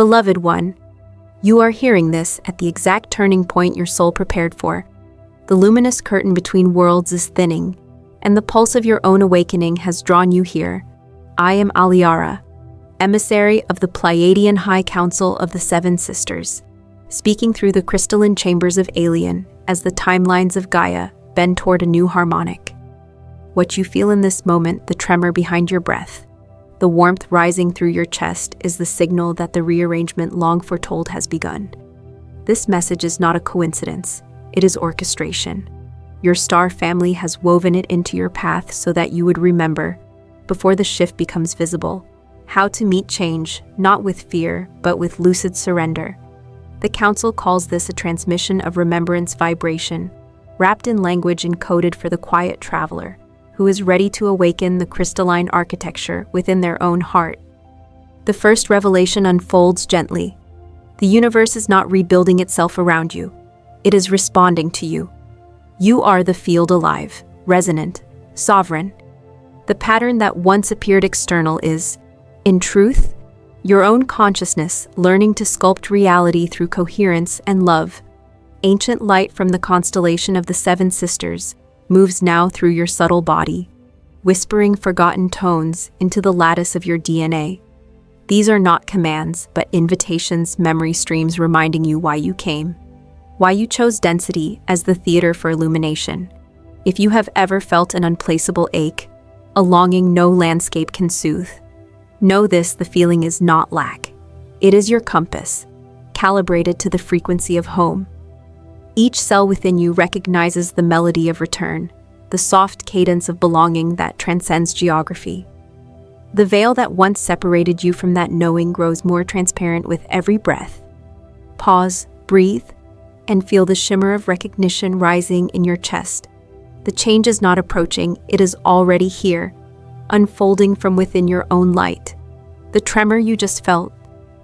Beloved one, you are hearing this at the exact turning point your soul prepared for. The luminous curtain between worlds is thinning, and the pulse of your own awakening has drawn you here. I am Aliara, emissary of the Pleiadian High Council of the Seven Sisters, speaking through the crystalline chambers of Alien as the timelines of Gaia bend toward a new harmonic. What you feel in this moment, the tremor behind your breath, the warmth rising through your chest, is the signal that the rearrangement long foretold has begun. This message is not a coincidence, it is orchestration. Your star family has woven it into your path so that you would remember, before the shift becomes visible, how to meet change, not with fear, but with lucid surrender. The Council calls this a transmission of remembrance vibration, wrapped in language encoded for the quiet traveler, who is ready to awaken the crystalline architecture within their own heart. The first revelation unfolds gently. The universe is not rebuilding itself around you. It is responding to you. You are the field alive, resonant, sovereign. The pattern that once appeared external is, in truth, your own consciousness learning to sculpt reality through coherence and love. Ancient light from the constellation of the Seven Sisters moves now through your subtle body, whispering forgotten tones into the lattice of your DNA. These are not commands, but invitations, memory streams reminding you why you came, why you chose density as the theater for illumination. If you have ever felt an unplaceable ache, a longing no landscape can soothe, know this: the feeling is not lack. It is your compass, calibrated to the frequency of home. Each cell within you recognizes the melody of return, the soft cadence of belonging that transcends geography. The veil that once separated you from that knowing grows more transparent with every breath. Pause, breathe, and feel the shimmer of recognition rising in your chest. The change is not approaching, it is already here, unfolding from within your own light. The tremor you just felt,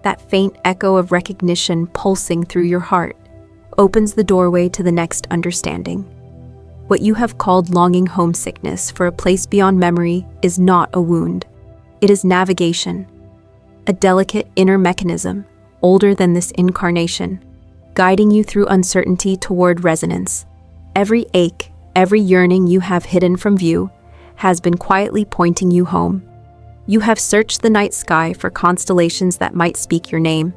that faint echo of recognition pulsing through your heart, opens the doorway to the next understanding. What you have called longing homesickness for a place beyond memory is not a wound. It is navigation, a delicate inner mechanism, older than this incarnation, guiding you through uncertainty toward resonance. Every ache, every yearning you have hidden from view has been quietly pointing you home. You have searched the night sky for constellations that might speak your name.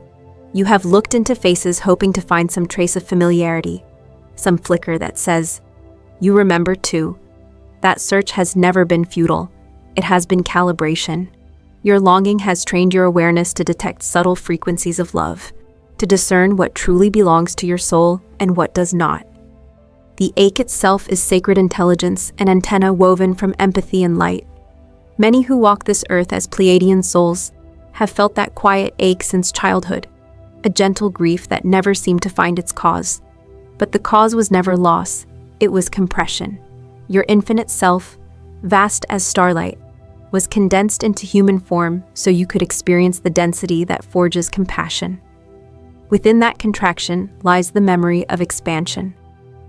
You have looked into faces hoping to find some trace of familiarity, some flicker that says, "You remember too." That search has never been futile. It has been calibration. Your longing has trained your awareness to detect subtle frequencies of love, to discern what truly belongs to your soul and what does not. The ache itself is sacred intelligence, an antenna woven from empathy and light. Many who walk this earth as Pleiadian souls have felt that quiet ache since childhood, a gentle grief that never seemed to find its cause. But the cause was never loss, it was compression. Your infinite self, vast as starlight, was condensed into human form so you could experience the density that forges compassion. Within that contraction lies the memory of expansion.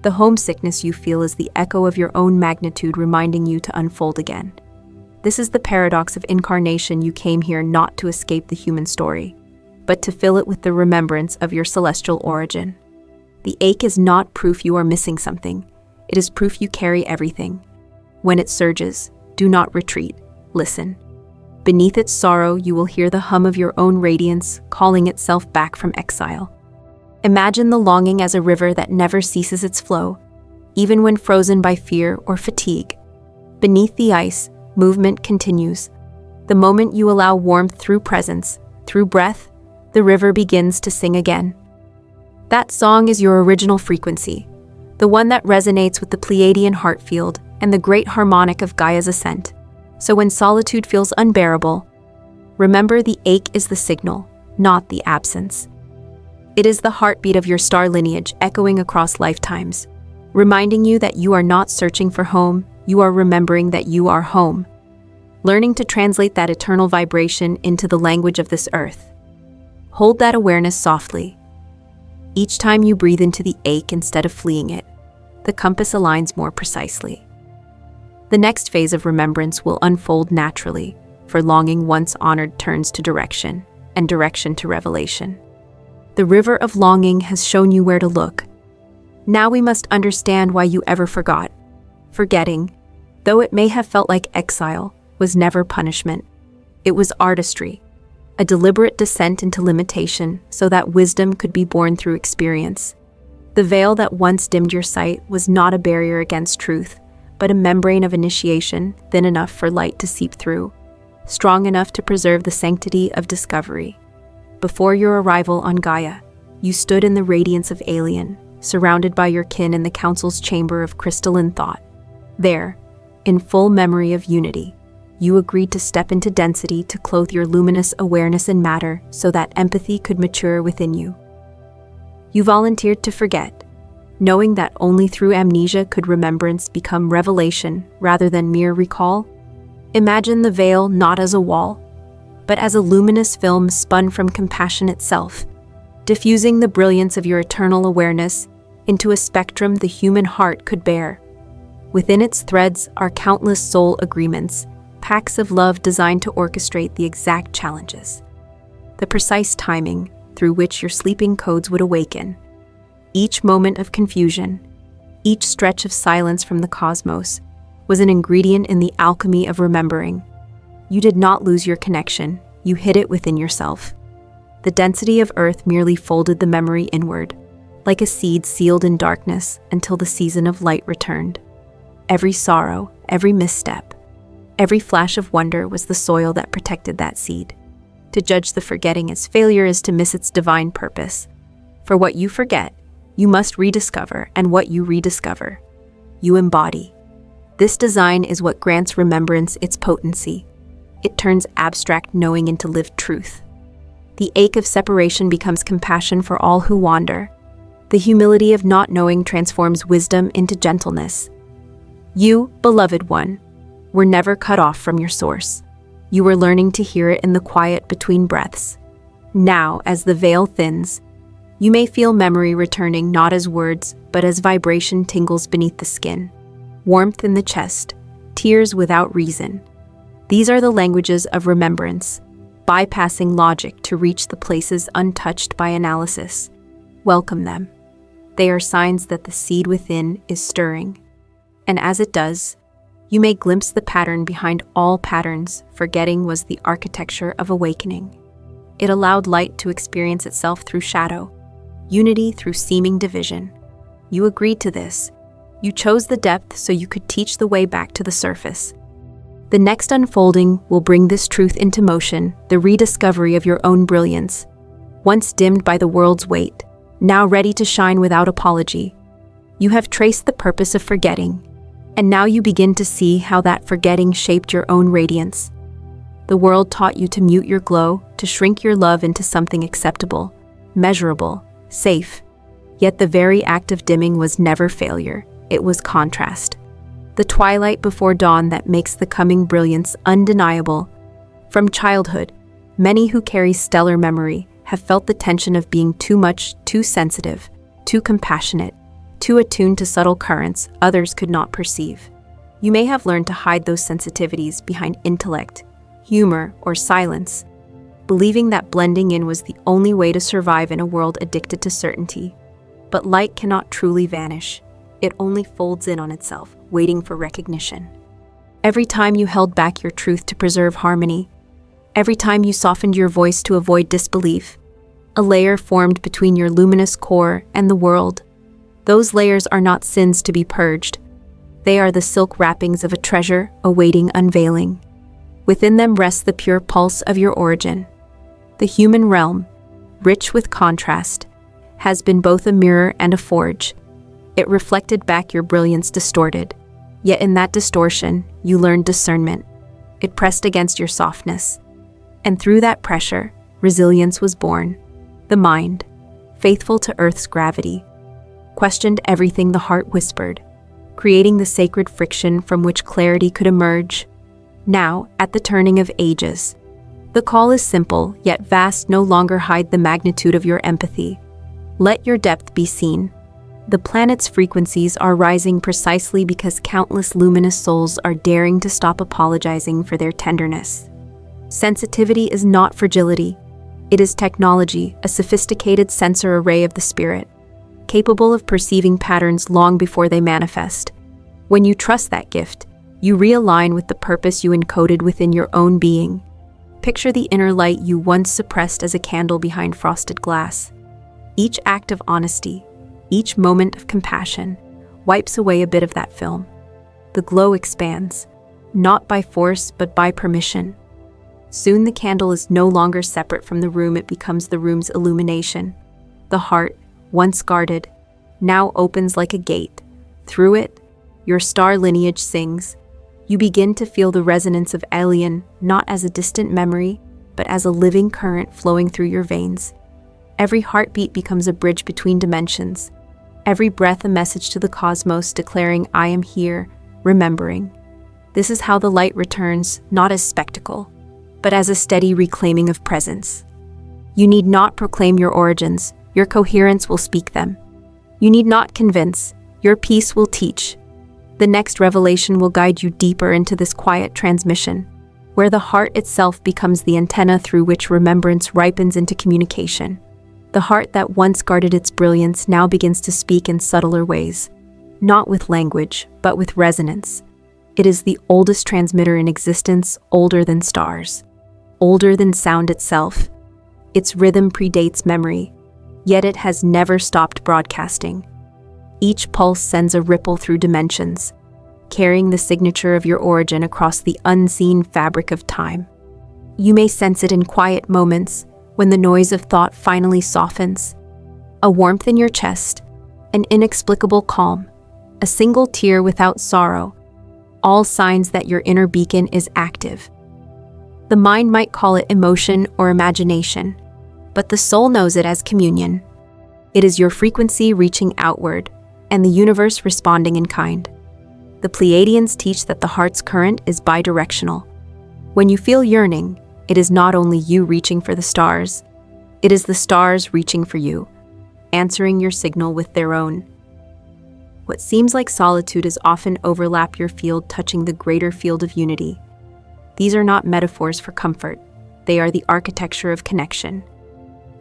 The homesickness you feel is the echo of your own magnitude reminding you to unfold again. This is the paradox of incarnation. You came here not to escape the human story, but to fill it with the remembrance of your celestial origin. The ache is not proof you are missing something. It is proof you carry everything. When it surges, do not retreat. Listen. Beneath its sorrow, you will hear the hum of your own radiance calling itself back from exile. Imagine the longing as a river that never ceases its flow, even when frozen by fear or fatigue. Beneath the ice, movement continues. The moment you allow warmth through presence, through breath, the river begins to sing again. That song is your original frequency, the one that resonates with the Pleiadian heart field and the great harmonic of Gaia's ascent. So when solitude feels unbearable, remember the ache is the signal, not the absence. It is the heartbeat of your star lineage echoing across lifetimes, reminding you that you are not searching for home, you are remembering that you are home. Learning to translate that eternal vibration into the language of this earth. Hold that awareness softly. Each time you breathe into the ache instead of fleeing it, the compass aligns more precisely. The next phase of remembrance will unfold naturally, for longing once honored turns to direction, and direction to revelation. The river of longing has shown you where to look. Now we must understand why you ever forgot. Forgetting, though it may have felt like exile, was never punishment. It was artistry, a deliberate descent into limitation so that wisdom could be born through experience. The veil that once dimmed your sight was not a barrier against truth, but a membrane of initiation thin enough for light to seep through, strong enough to preserve the sanctity of discovery. Before your arrival on Gaia, you stood in the radiance of alien, surrounded by your kin in the Council's chamber of crystalline thought. There, in full memory of unity, you agreed to step into density to clothe your luminous awareness in matter so that empathy could mature within you. You volunteered to forget, knowing that only through amnesia could remembrance become revelation rather than mere recall. Imagine the veil not as a wall, but as a luminous film spun from compassion itself, diffusing the brilliance of your eternal awareness into a spectrum the human heart could bear. Within its threads are countless soul agreements, pacts of love designed to orchestrate the exact challenges, the precise timing through which your sleeping codes would awaken. Each moment of confusion, each stretch of silence from the cosmos, was an ingredient in the alchemy of remembering. You did not lose your connection, you hid it within yourself. The density of Earth merely folded the memory inward, like a seed sealed in darkness until the season of light returned. Every sorrow, every misstep, every flash of wonder was the soil that protected that seed. To judge the forgetting as failure is to miss its divine purpose. For what you forget, you must rediscover, and what you rediscover, you embody. This design is what grants remembrance its potency. It turns abstract knowing into lived truth. The ache of separation becomes compassion for all who wander. The humility of not knowing transforms wisdom into gentleness. You, beloved one, were never cut off from your source. You were learning to hear it in the quiet between breaths. Now, as the veil thins, you may feel memory returning not as words, but as vibration tingles beneath the skin. Warmth in the chest, tears without reason. These are the languages of remembrance, bypassing logic to reach the places untouched by analysis. Welcome them. They are signs that the seed within is stirring. And as it does, you may glimpse the pattern behind all patterns. Forgetting was the architecture of awakening. It allowed light to experience itself through shadow, unity through seeming division. You agreed to this. You chose the depth so you could teach the way back to the surface. The next unfolding will bring this truth into motion, the rediscovery of your own brilliance, once dimmed by the world's weight, now ready to shine without apology. You have traced the purpose of forgetting, and now you begin to see how that forgetting shaped your own radiance. The world taught you to mute your glow, to shrink your love into something acceptable, measurable, safe. Yet the very act of dimming was never failure, it was contrast. The twilight before dawn that makes the coming brilliance undeniable. From childhood, many who carry stellar memory have felt the tension of being too much, too sensitive, too compassionate, too attuned to subtle currents others could not perceive. You may have learned to hide those sensitivities behind intellect, humor, or silence, believing that blending in was the only way to survive in a world addicted to certainty. But light cannot truly vanish. It only folds in on itself, waiting for recognition. Every time you held back your truth to preserve harmony, every time you softened your voice to avoid disbelief, a layer formed between your luminous core and the world. Those layers are not sins to be purged. They are the silk wrappings of a treasure awaiting unveiling. Within them rests the pure pulse of your origin. The human realm, rich with contrast, has been both a mirror and a forge. It reflected back your brilliance distorted. Yet in that distortion, you learned discernment. It pressed against your softness. And through that pressure, resilience was born. The mind, faithful to Earth's gravity, questioned everything the heart whispered, creating the sacred friction from which clarity could emerge. Now, at the turning of ages, the call is simple, yet vast. No longer hide the magnitude of your empathy. Let your depth be seen. The planet's frequencies are rising precisely because countless luminous souls are daring to stop apologizing for their tenderness. Sensitivity is not fragility. It is technology, a sophisticated sensor array of the spirit, capable of perceiving patterns long before they manifest. When you trust that gift, you realign with the purpose you encoded within your own being. Picture the inner light you once suppressed as a candle behind frosted glass. Each act of honesty, each moment of compassion, wipes away a bit of that film. The glow expands, not by force but by permission. Soon the candle is no longer separate from the room, it becomes the room's illumination. The heart, once guarded, now opens like a gate. Through it, your star lineage sings. You begin to feel the resonance of Alien, not as a distant memory, but as a living current flowing through your veins. Every heartbeat becomes a bridge between dimensions. Every breath a message to the cosmos declaring, I am here, remembering. This is how the light returns, not as spectacle, but as a steady reclaiming of presence. You need not proclaim your origins, your coherence will speak them. You need not convince, your peace will teach. The next revelation will guide you deeper into this quiet transmission, where the heart itself becomes the antenna through which remembrance ripens into communication. The heart that once guarded its brilliance now begins to speak in subtler ways, not with language, but with resonance. It is the oldest transmitter in existence, older than stars, older than sound itself. Its rhythm predates memory, yet it has never stopped broadcasting. Each pulse sends a ripple through dimensions, carrying the signature of your origin across the unseen fabric of time. You may sense it in quiet moments, when the noise of thought finally softens. A warmth in your chest, an inexplicable calm, a single tear without sorrow, all signs that your inner beacon is active. The mind might call it emotion or imagination, but the soul knows it as communion. It is your frequency reaching outward, and the universe responding in kind. The Pleiadians teach that the heart's current is bidirectional. When you feel yearning, it is not only you reaching for the stars, it is the stars reaching for you, answering your signal with their own. What seems like solitude is often overlap your field touching the greater field of unity. These are not metaphors for comfort, they are the architecture of connection.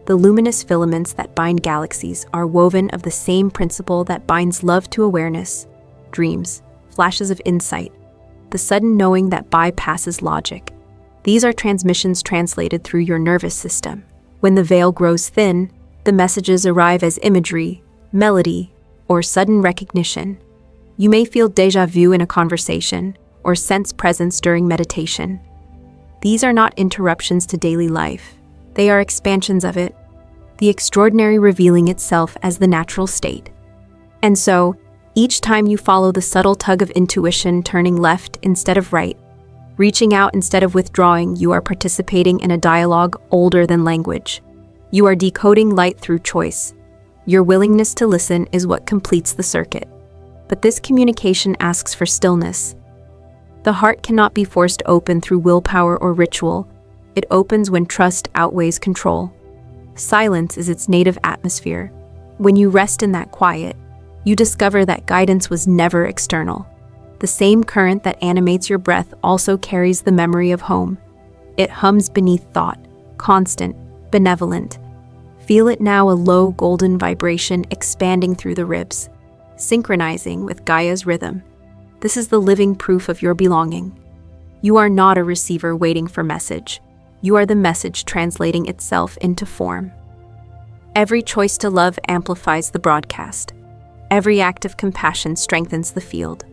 The luminous filaments that bind galaxies are woven of the same principle that binds love to awareness, dreams, flashes of insight, the sudden knowing that bypasses logic. These are transmissions translated through your nervous system. When the veil grows thin, the messages arrive as imagery, melody, or sudden recognition. You may feel déjà vu in a conversation, or sense presence during meditation. These are not interruptions to daily life. They are expansions of it, the extraordinary revealing itself as the natural state. And so, each time you follow the subtle tug of intuition, turning left instead of right, reaching out instead of withdrawing, you are participating in a dialogue older than language. You are decoding light through choice. Your willingness to listen is what completes the circuit. But this communication asks for stillness. The heart cannot be forced open through willpower or ritual. It opens when trust outweighs control. Silence is its native atmosphere. When you rest in that quiet, you discover that guidance was never external. The same current that animates your breath also carries the memory of home. It hums beneath thought, constant, benevolent. Feel it now, a low golden vibration expanding through the ribs, synchronizing with Gaia's rhythm. This is the living proof of your belonging. You are not a receiver waiting for message. You are the message translating itself into form. Every choice to love amplifies the broadcast. Every act of compassion strengthens the field.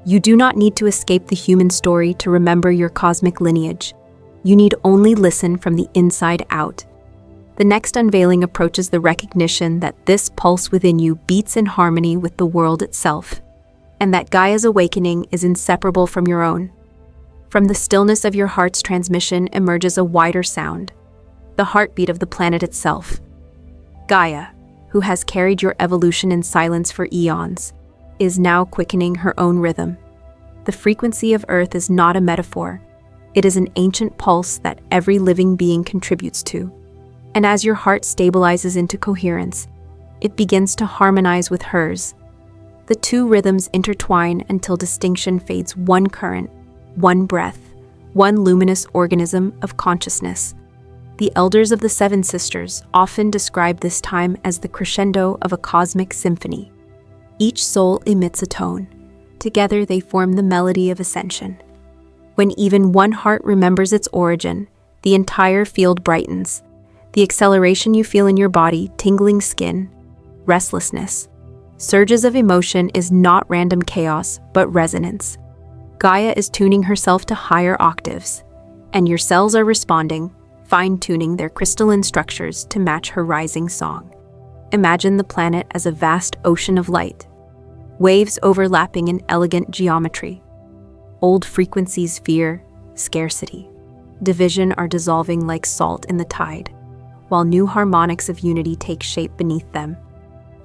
You do not need to escape the human story to remember your cosmic lineage. You need only listen from the inside out. The next unveiling approaches the recognition that this pulse within you beats in harmony with the world itself, and that Gaia's awakening is inseparable from your own. From the stillness of your heart's transmission emerges a wider sound, the heartbeat of the planet itself. Gaia, who has carried your evolution in silence for eons, is now quickening her own rhythm. The frequency of Earth is not a metaphor. It is an ancient pulse that every living being contributes to. And as your heart stabilizes into coherence, it begins to harmonize with hers. The two rhythms intertwine until distinction fades: one current, one breath, one luminous organism of consciousness. The elders of the Seven Sisters often describe this time as the crescendo of a cosmic symphony. Each soul emits a tone. Together they form the melody of ascension. When even one heart remembers its origin, the entire field brightens. The acceleration you feel in your body, tingling skin, restlessness, surges of emotion is not random chaos, but resonance. Gaia is tuning herself to higher octaves, and your cells are responding, fine-tuning their crystalline structures to match her rising song. Imagine the planet as a vast ocean of light, waves overlapping in elegant geometry. Old frequencies, fear, scarcity, division are dissolving like salt in the tide, while new harmonics of unity take shape beneath them.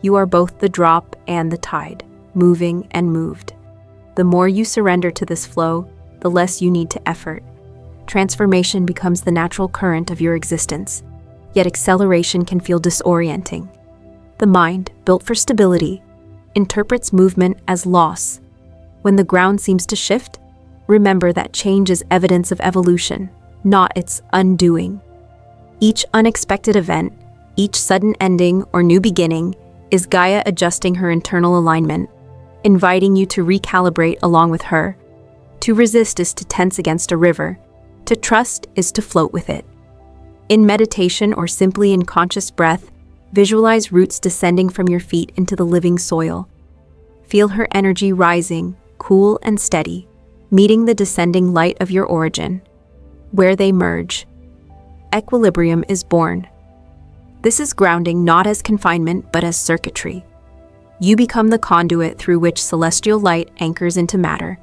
You are both the drop and the tide, moving and moved. The more you surrender to this flow, the less you need to effort. Transformation becomes the natural current of your existence, yet acceleration can feel disorienting. The mind, built for stability, interprets movement as loss. When the ground seems to shift, remember that change is evidence of evolution, not its undoing. Each unexpected event, each sudden ending or new beginning, is Gaia adjusting her internal alignment, inviting you to recalibrate along with her. To resist is to tense against a river. To trust is to float with it. In meditation or simply in conscious breath, visualize roots descending from your feet into the living soil. Feel her energy rising, cool and steady, meeting the descending light of your origin. Where they merge, equilibrium is born. This is grounding not as confinement but as circuitry. You become the conduit through which celestial light anchors into matter.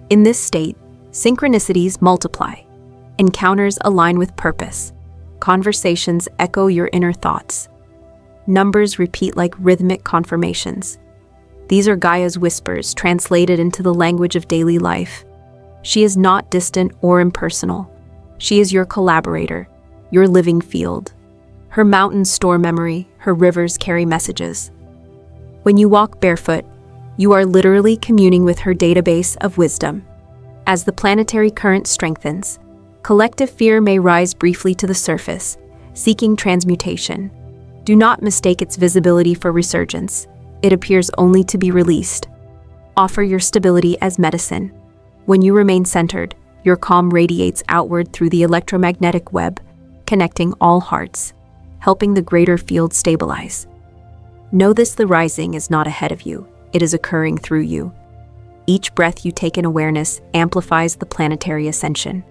In this state, synchronicities multiply. Encounters align with purpose. Conversations echo your inner thoughts. Numbers repeat like rhythmic confirmations. These are Gaia's whispers translated into the language of daily life. She is not distant or impersonal. She is your collaborator, your living field. Her mountains store memory, her rivers carry messages. When you walk barefoot, you are literally communing with her database of wisdom. As the planetary current strengthens, collective fear may rise briefly to the surface, seeking transmutation. Do not mistake its visibility for resurgence. It appears only to be released. Offer your stability as medicine. When you remain centered, your calm radiates outward through the electromagnetic web, connecting all hearts, helping the greater field stabilize. Know this: the rising is not ahead of you, it is occurring through you. Each breath you take in awareness amplifies the planetary ascension.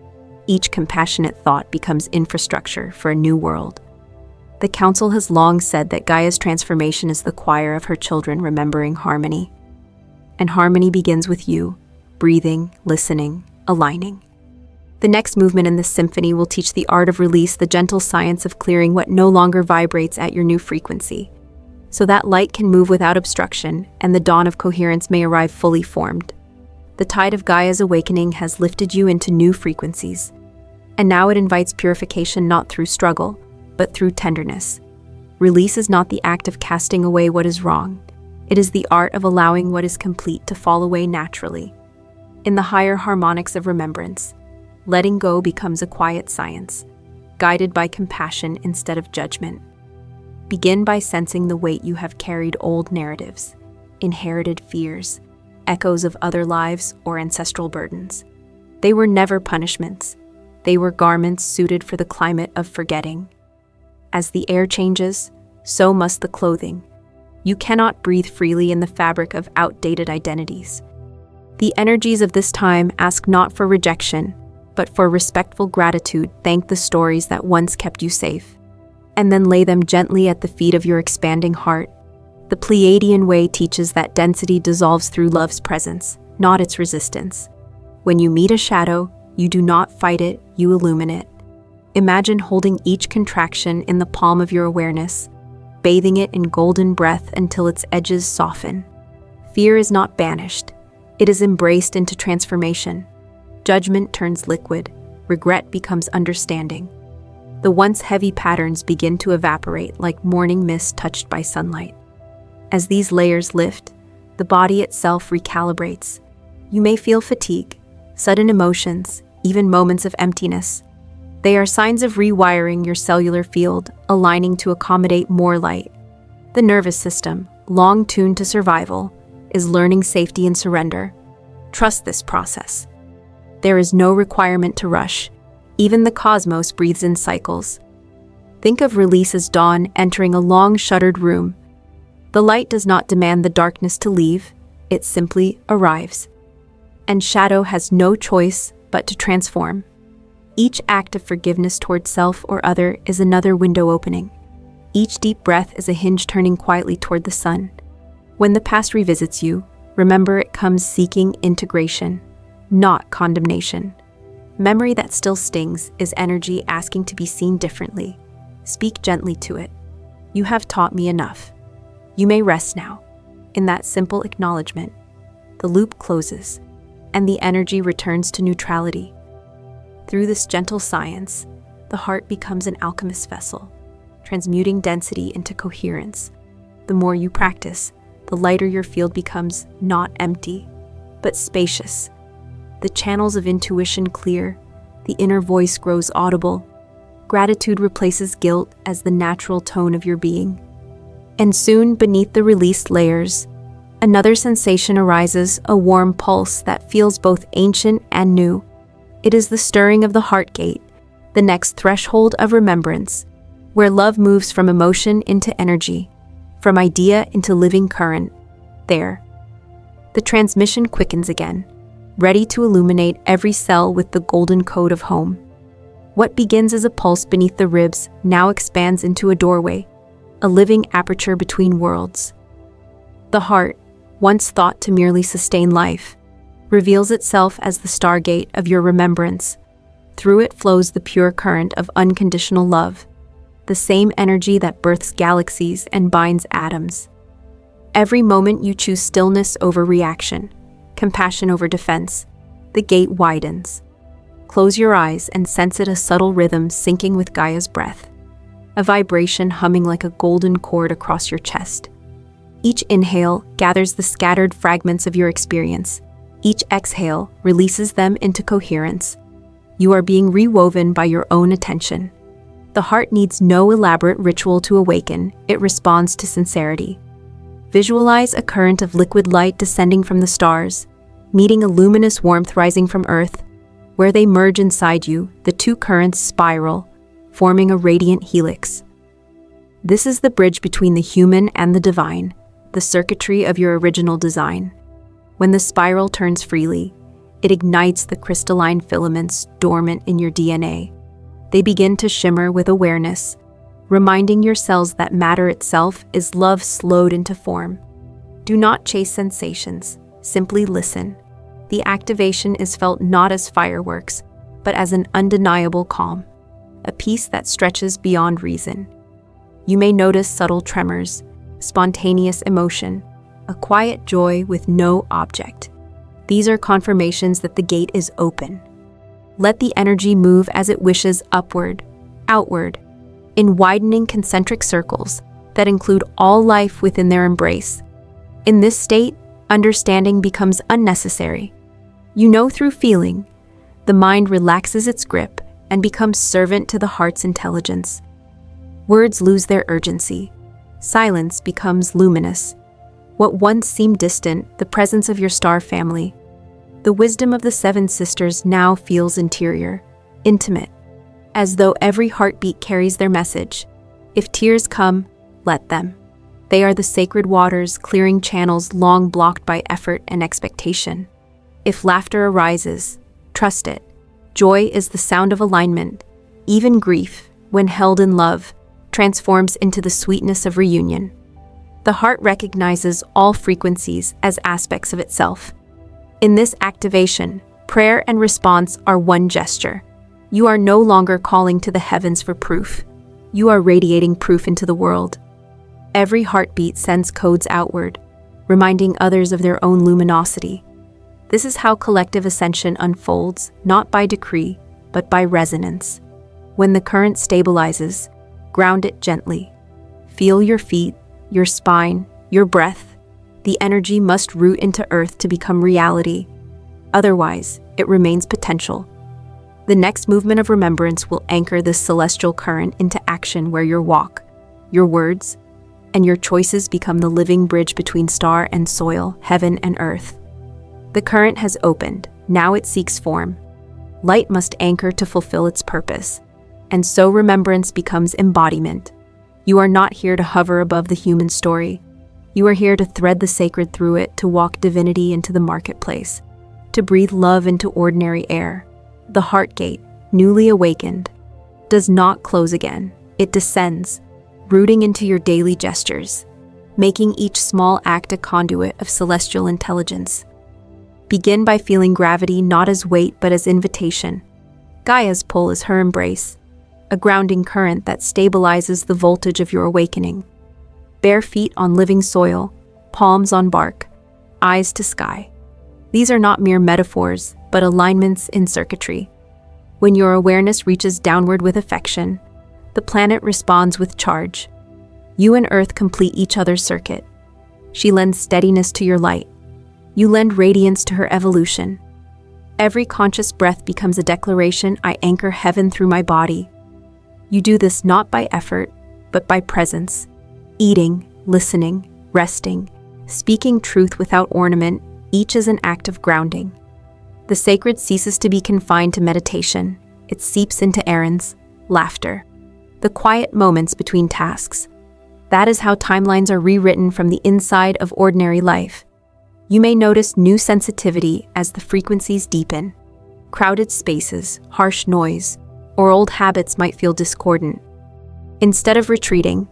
Each compassionate thought becomes infrastructure for a new world. The Council has long said that Gaia's transformation is the choir of her children remembering harmony. And harmony begins with you, breathing, listening, aligning. The next movement in this symphony will teach the art of release, the gentle science of clearing what no longer vibrates at your new frequency, so that light can move without obstruction and the dawn of coherence may arrive fully formed. The tide of Gaia's awakening has lifted you into new frequencies, and now it invites purification not through struggle, but through tenderness. Release is not the act of casting away what is wrong. It is the art of allowing what is complete to fall away naturally. In the higher harmonics of remembrance, letting go becomes a quiet science, guided by compassion instead of judgment. Begin by sensing the weight you have carried: old narratives, inherited fears, echoes of other lives, or ancestral burdens. They were never punishments. They were garments suited for the climate of forgetting. As the air changes, so must the clothing. You cannot breathe freely in the fabric of outdated identities. The energies of this time ask not for rejection, but for respectful gratitude. Thank the stories that once kept you safe, and then lay them gently at the feet of your expanding heart. The Pleiadian way teaches that density dissolves through love's presence, not its resistance. When you meet a shadow, you do not fight it, you illumine it. Imagine holding each contraction in the palm of your awareness, bathing it in golden breath until its edges soften. Fear is not banished. It is embraced into transformation. Judgment turns liquid. Regret becomes understanding. The once heavy patterns begin to evaporate like morning mist touched by sunlight. As these layers lift, the body itself recalibrates. You may feel fatigue, sudden emotions, even moments of emptiness. They are signs of rewiring your cellular field, aligning to accommodate more light. The nervous system, long tuned to survival, is learning safety and surrender. Trust this process. There is no requirement to rush. Even the cosmos breathes in cycles. Think of release as dawn entering a long shuttered room. The light does not demand the darkness to leave, it simply arrives. And shadow has no choice but to transform. Each act of forgiveness toward self or other is another window opening. Each deep breath is a hinge turning quietly toward the sun. When the past revisits you, remember it comes seeking integration, not condemnation. Memory that still stings is energy asking to be seen differently. Speak gently to it. You have taught me enough. You may rest now. In that simple acknowledgement, the loop closes, and the energy returns to neutrality. Through this gentle science, the heart becomes an alchemist's vessel, transmuting density into coherence. The more you practice, the lighter your field becomes, not empty, but spacious. The channels of intuition clear, the inner voice grows audible. Gratitude replaces guilt as the natural tone of your being. And soon, beneath the released layers, another sensation arises, a warm pulse that feels both ancient and new. It is the stirring of the heart gate, the next threshold of remembrance, where love moves from emotion into energy, from idea into living current. There, the transmission quickens again, ready to illuminate every cell with the golden code of home. What begins as a pulse beneath the ribs now expands into a doorway, a living aperture between worlds. The heart, once thought to merely sustain life, reveals itself as the stargate of your remembrance. Through it flows the pure current of unconditional love, the same energy that births galaxies and binds atoms. Every moment you choose stillness over reaction, compassion over defense, the gate widens. Close your eyes and sense it, a subtle rhythm syncing with Gaia's breath, a vibration humming like a golden chord across your chest. Each inhale gathers the scattered fragments of your experience. Each exhale releases them into coherence. You are being rewoven by your own attention. The heart needs no elaborate ritual to awaken, it responds to sincerity. Visualize a current of liquid light descending from the stars, meeting a luminous warmth rising from Earth. Where they merge inside you, the two currents spiral, forming a radiant helix. This is the bridge between the human and the divine, the circuitry of your original design. When the spiral turns freely, it ignites the crystalline filaments dormant in your DNA. They begin to shimmer with awareness, reminding your cells that matter itself is love slowed into form. Do not chase sensations, simply listen. The activation is felt not as fireworks, but as an undeniable calm, a peace that stretches beyond reason. You may notice subtle tremors, spontaneous emotion, a quiet joy with no object. These are confirmations that the gate is open. Let the energy move as it wishes, upward, outward, in widening concentric circles that include all life within their embrace. In this state, understanding becomes unnecessary. You know through feeling, the mind relaxes its grip and becomes servant to the heart's intelligence. Words lose their urgency. Silence becomes luminous. What once seemed distant, the presence of your star family. The wisdom of the seven sisters now feels interior, intimate, as though every heartbeat carries their message. If tears come, let them. They are the sacred waters clearing channels long blocked by effort and expectation. If laughter arises, trust it. Joy is the sound of alignment. Even grief, when held in love, transforms into the sweetness of reunion. The heart recognizes all frequencies as aspects of itself. In this activation, prayer and response are one gesture. You are no longer calling to the heavens for proof. You are radiating proof into the world. Every heartbeat sends codes outward, reminding others of their own luminosity. This is how collective ascension unfolds, not by decree, but by resonance. When the current stabilizes, ground it gently. Feel your feet, your spine, your breath. The energy must root into earth to become reality. Otherwise, it remains potential. The next movement of remembrance will anchor this celestial current into action where your walk, your words, and your choices become the living bridge between star and soil, heaven and earth. The current has opened, now it seeks form. Light must anchor to fulfill its purpose, and so remembrance becomes embodiment. You are not here to hover above the human story. You are here to thread the sacred through it, to walk divinity into the marketplace, to breathe love into ordinary air. The heart gate, newly awakened, does not close again. It descends, rooting into your daily gestures, making each small act a conduit of celestial intelligence. Begin by feeling gravity not as weight but as invitation. Gaia's pull is her embrace, a grounding current that stabilizes the voltage of your awakening. Bare feet on living soil, palms on bark, eyes to sky. These are not mere metaphors, but alignments in circuitry. When your awareness reaches downward with affection, the planet responds with charge. You and Earth complete each other's circuit. She lends steadiness to your light. You lend radiance to her evolution. Every conscious breath becomes a declaration: I anchor heaven through my body. You do this not by effort, but by presence. Eating, listening, resting, speaking truth without ornament, each is an act of grounding. The sacred ceases to be confined to meditation. It seeps into errands, laughter, the quiet moments between tasks. That is how timelines are rewritten from the inside of ordinary life. You may notice new sensitivity as the frequencies deepen. Crowded spaces, harsh noise, or old habits might feel discordant. Instead of retreating,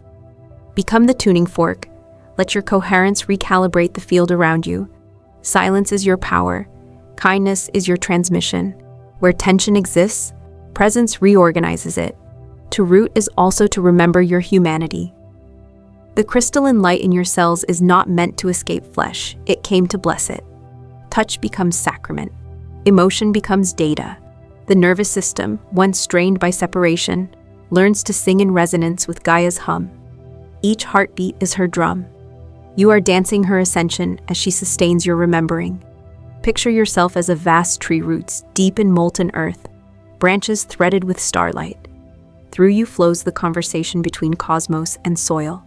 become the tuning fork. Let your coherence recalibrate the field around you. Silence is your power. Kindness is your transmission. Where tension exists, presence reorganizes it. To root is also to remember your humanity. The crystalline light in your cells is not meant to escape flesh. It came to bless it. Touch becomes sacrament. Emotion becomes data. The nervous system, once strained by separation, learns to sing in resonance with Gaia's hum. Each heartbeat is her drum. You are dancing her ascension as she sustains your remembering. Picture yourself as a vast tree roots deep in molten earth, branches threaded with starlight. Through you flows the conversation between cosmos and soil.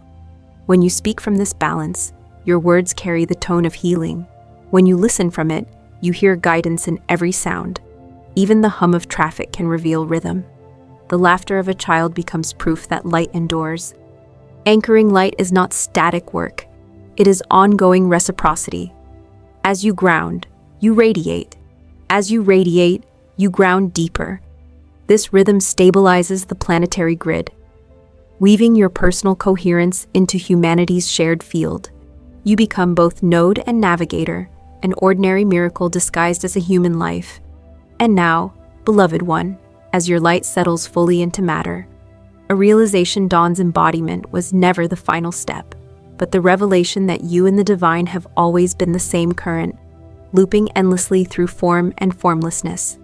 When you speak from this balance, your words carry the tone of healing. When you listen from it, you hear guidance in every sound. Even the hum of traffic can reveal rhythm. The laughter of a child becomes proof that light endures. Anchoring light is not static work. It is ongoing reciprocity. As you ground, you radiate. As you radiate, you ground deeper. This rhythm stabilizes the planetary grid, weaving your personal coherence into humanity's shared field. You become both node and navigator, an ordinary miracle disguised as a human life. And now, beloved one, as your light settles fully into matter, a realization dawns. Embodiment was never the final step, but the revelation that you and the divine have always been the same current, looping endlessly through form and formlessness.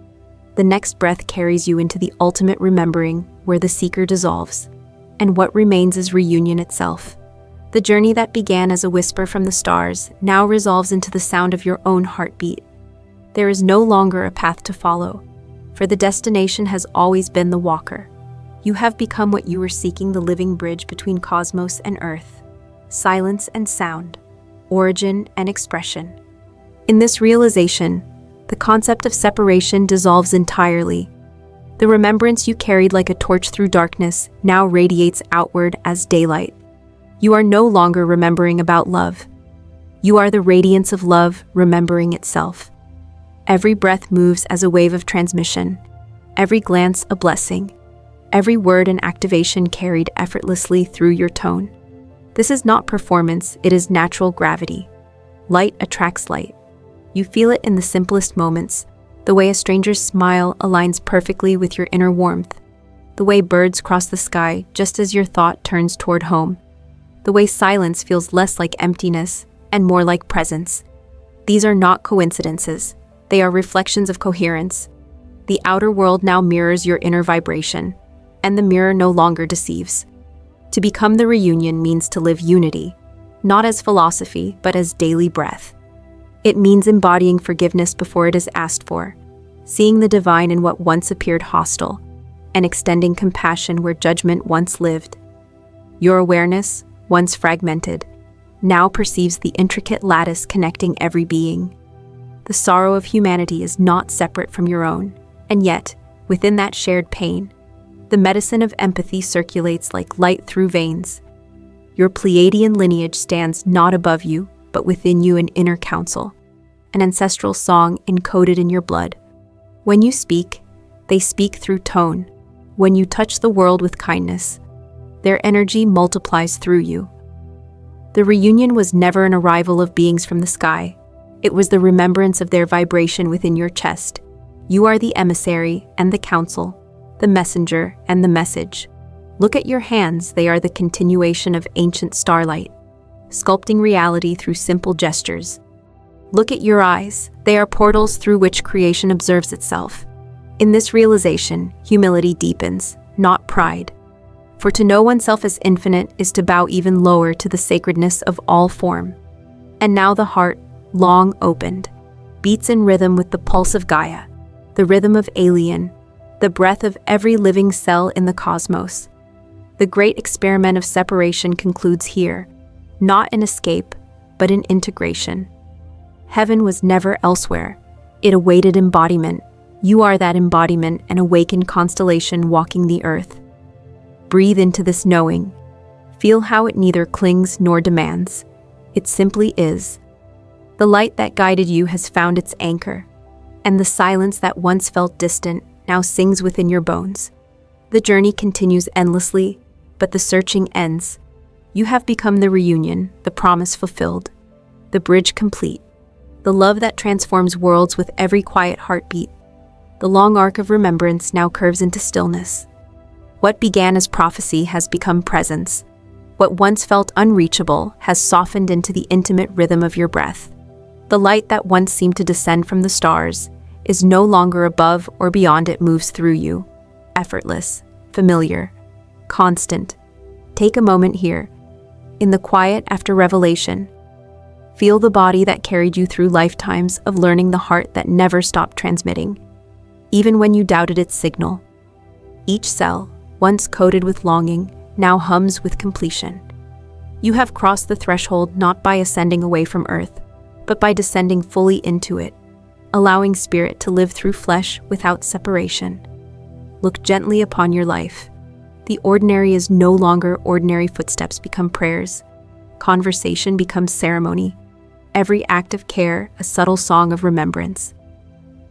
The next breath carries you into the ultimate remembering, where the seeker dissolves, and what remains is reunion itself. The journey that began as a whisper from the stars now resolves into the sound of your own heartbeat. There is no longer a path to follow, for the destination has always been the walker. You have become what you were seeking: the living bridge between cosmos and earth, silence and sound, origin and expression. In this realization, the concept of separation dissolves entirely. The remembrance you carried like a torch through darkness now radiates outward as daylight. You are no longer remembering about love. You are the radiance of love remembering itself. Every breath moves as a wave of transmission, every glance a blessing, every word an activation carried effortlessly through your tone. This is not performance, it is natural gravity. Light attracts light. You feel it in the simplest moments, the way a stranger's smile aligns perfectly with your inner warmth, the way birds cross the sky just as your thought turns toward home, the way silence feels less like emptiness and more like presence. These are not coincidences. They are reflections of coherence. The outer world now mirrors your inner vibration, and the mirror no longer deceives. To become the reunion means to live unity, not as philosophy, but as daily breath. It means embodying forgiveness before it is asked for, seeing the divine in what once appeared hostile, and extending compassion where judgment once lived. Your awareness, once fragmented, now perceives the intricate lattice connecting every being. The sorrow of humanity is not separate from your own, and yet, within that shared pain, the medicine of empathy circulates like light through veins. Your Pleiadian lineage stands not above you, but within you in inner counsel, an ancestral song encoded in your blood. When you speak, they speak through tone. When you touch the world with kindness, their energy multiplies through you. The reunion was never an arrival of beings from the sky. It was the remembrance of their vibration within your chest. You are the emissary and the counsel, the messenger and the message. Look at your hands, they are the continuation of ancient starlight, sculpting reality through simple gestures. Look at your eyes, they are portals through which creation observes itself. In this realization, humility deepens, not pride. For to know oneself as infinite is to bow even lower to the sacredness of all form. And now the heart, long opened, beats in rhythm with the pulse of Gaia, the rhythm of alien, the breath of every living cell in the cosmos. The great experiment of separation concludes here, not in escape, but in integration. Heaven was never elsewhere. It awaited embodiment. You are that embodiment, an awakened constellation walking the earth. Breathe into this knowing. Feel how it neither clings nor demands. It simply is. The light that guided you has found its anchor, and the silence that once felt distant now sings within your bones. The journey continues endlessly, but the searching ends. You have become the reunion, the promise fulfilled, the bridge complete, the love that transforms worlds with every quiet heartbeat. The long arc of remembrance now curves into stillness. What began as prophecy has become presence. What once felt unreachable has softened into the intimate rhythm of your breath. The light that once seemed to descend from the stars is no longer above or beyond, it moves through you. Effortless, familiar, constant. Take a moment here. In the quiet after revelation, feel the body that carried you through lifetimes of learning, the heart that never stopped transmitting, even when you doubted its signal. Each cell, once coated with longing, now hums with completion. You have crossed the threshold not by ascending away from earth, but by descending fully into it, allowing spirit to live through flesh without separation. Look gently upon your life. The ordinary is no longer ordinary. Footsteps become prayers. Conversation becomes ceremony. Every act of care, a subtle song of remembrance.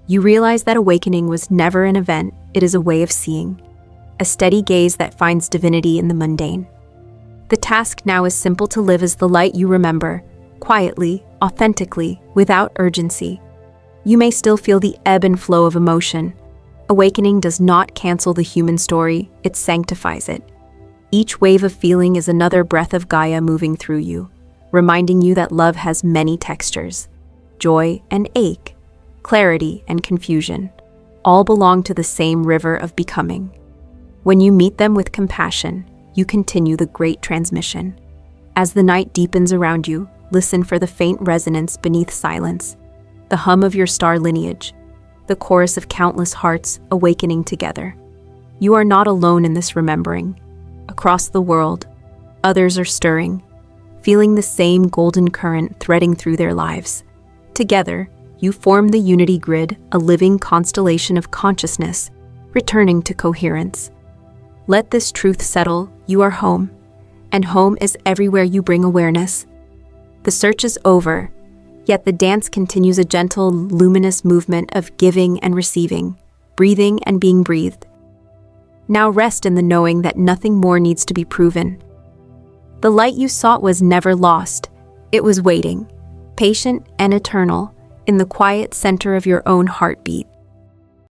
You realize that awakening was never an event, it is a way of seeing. A steady gaze that finds divinity in the mundane. The task now is simple: to live as the light you remember, quietly, authentically, without urgency. You may still feel the ebb and flow of emotion. Awakening does not cancel the human story, it sanctifies it. Each wave of feeling is another breath of Gaia moving through you, reminding you that love has many textures. Joy and ache, clarity and confusion, all belong to the same river of becoming. When you meet them with compassion, you continue the great transmission. As the night deepens around you, listen for the faint resonance beneath silence, the hum of your star lineage, the chorus of countless hearts awakening together. You are not alone in this remembering. Across the world, others are stirring, feeling the same golden current threading through their lives. Together, you form the unity grid, a living constellation of consciousness, returning to coherence. Let this truth settle: you are home, and home is everywhere you bring awareness. The search is over, yet the dance continues, a gentle, luminous movement of giving and receiving, breathing and being breathed. Now rest in the knowing that nothing more needs to be proven. The light you sought was never lost. It was waiting, patient and eternal, in the quiet center of your own heartbeat.